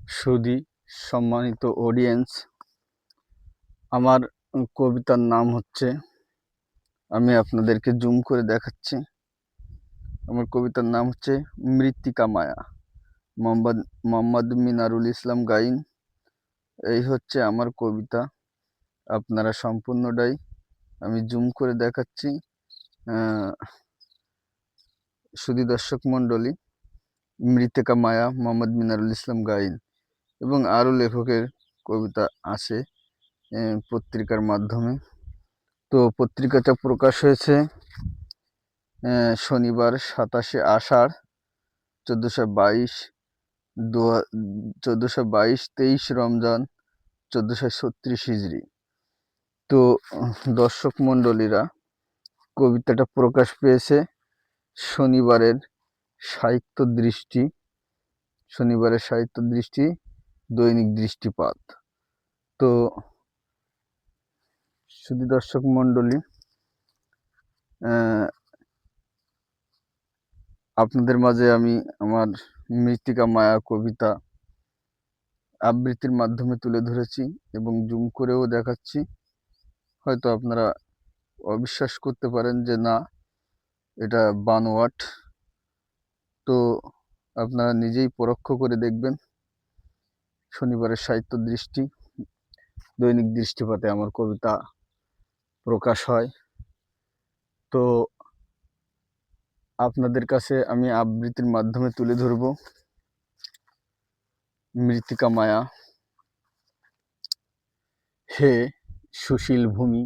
সুধী সম্মানিত অডিয়েন্স, আমার কবিতার নাম হচ্ছে, আমি আপনাদেরকে জুম করে দেখাচ্ছি। আমার কবিতার নাম হচ্ছে মৃত্তিকা মায়া, মোহাম্মদ মিনারুল ইসলাম গাইন। এই হচ্ছে আমার কবিতা। আপনারা সম্পূর্ণটাই আমি জুম করে দেখাচ্ছি। সুধী দর্শক মণ্ডলী, মৃত্তিকা মায়া, মোহাম্মদ মিনারুল ইসলাম গাইন এবং আরও লেখকের কবিতা আছে পত্রিকার মাধ্যমে। তো পত্রিকাটা প্রকাশ হয়েছে শনিবার 27শে আষাঢ় 1422, 23 রমজান 1436 হিজরি। তো দর্শক মণ্ডলীরা, কবিতাটা প্রকাশ পেয়েছে শনিবারের সাহিত্য দৃষ্টি দৈনিক দৃষ্টিপাত। তো শুধু দর্শক মণ্ডলী, আপনাদের মাঝে আমি আমার মৃত্তিকা মায়া কবিতা আবৃত্তির মাধ্যমে তুলে ধরেছি এবং জুম করেও দেখাচ্ছি। হয়তো আপনারা অবিশ্বাস করতে পারেন যে না, এটা বানোয়াট। তো আপনারা নিজেই পরোক্ষ করে দেখবেন। শনিবারের সাহিত্য দৈনিক দৃষ্টিপাতে আমার কবিতা প্রকাশ হয়। তো আপনাদের কাছে আমি আবৃত্তির মাধ্যমে তুলে ধরব মৃত্তিকা মায়া। হে সুশীল ভূমি,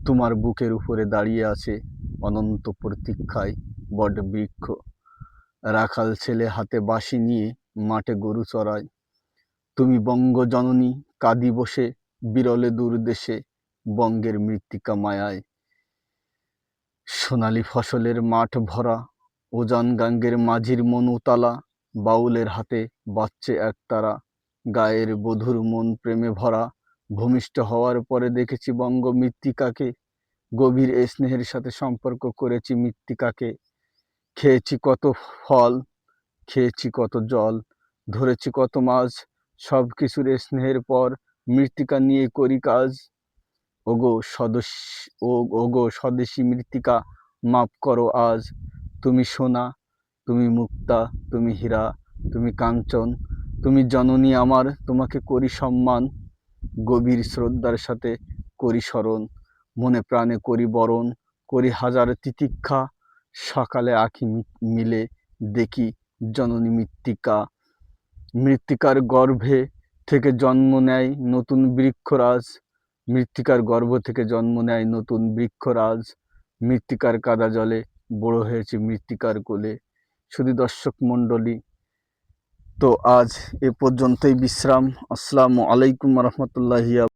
তোমার বুকের উপরে দাঁড়িয়ে আছে অনন্ত প্রতীক্ষায় বট বৃক্ষ। রাখাল ছেলে হাতে বাঁশি নিয়ে মাঠে গরু চড়ায়। তুমি বঙ্গজননী, কাঁদি বসে বিরলে দূর দেশে বঙ্গের মৃত্তিকা মায়ায়। সোনালি ফসলের মাঠ ভরা, ওজান গাঙ্গের মাঝির মনুতালা, বাউলের হাতে বাজছে একতারা, গায়ের বধুর মন প্রেমে ভরা। ভূমিষ্ঠ হওয়ার পরে দেখেছি বঙ্গ মৃত্তিকাকে, গভীর স্নেহের সাথে সম্পর্ক করেছি মৃত্তিকাকে। খেয়েছি কত ফল, খেয়েছি কত জল, ধরেছি কত মাছ, সব কিছুর স্নেহের পর মৃত্তিকা নিয়ে করি কাজ। ওগো স্বদেশী মৃত্তিকা, মাপ করো আজ। তুমি সোনা, তুমি মুক্তা, তুমি হীরা, তুমি কাঞ্চন, তুমি জননী আমার, তোমাকে করি সম্মান। গভীর শ্রদ্ধার সাথে করি স্মরণ, মনে প্রাণে করি বরণ, করি হাজার তিতিক্ষা। সকালে আঁখি মিলে দেখি জননী মৃত্তিকা। মৃত্তিকার গর্ভে থেকে জন্ম নেয় নতুন বৃক্ষরাজ, মৃত্তিকার গর্ভ থেকে জন্ম নেয় নতুন বৃক্ষরাজ। মৃত্তিকার কাদা জলে বড় হয়েছে মৃত্তিকার কোলে। শুধু দর্শক মণ্ডলী, তো আজ এ পর্যন্তই বিশ্রাম। আসসালামু আলাইকুম রহমতুল্লাহি।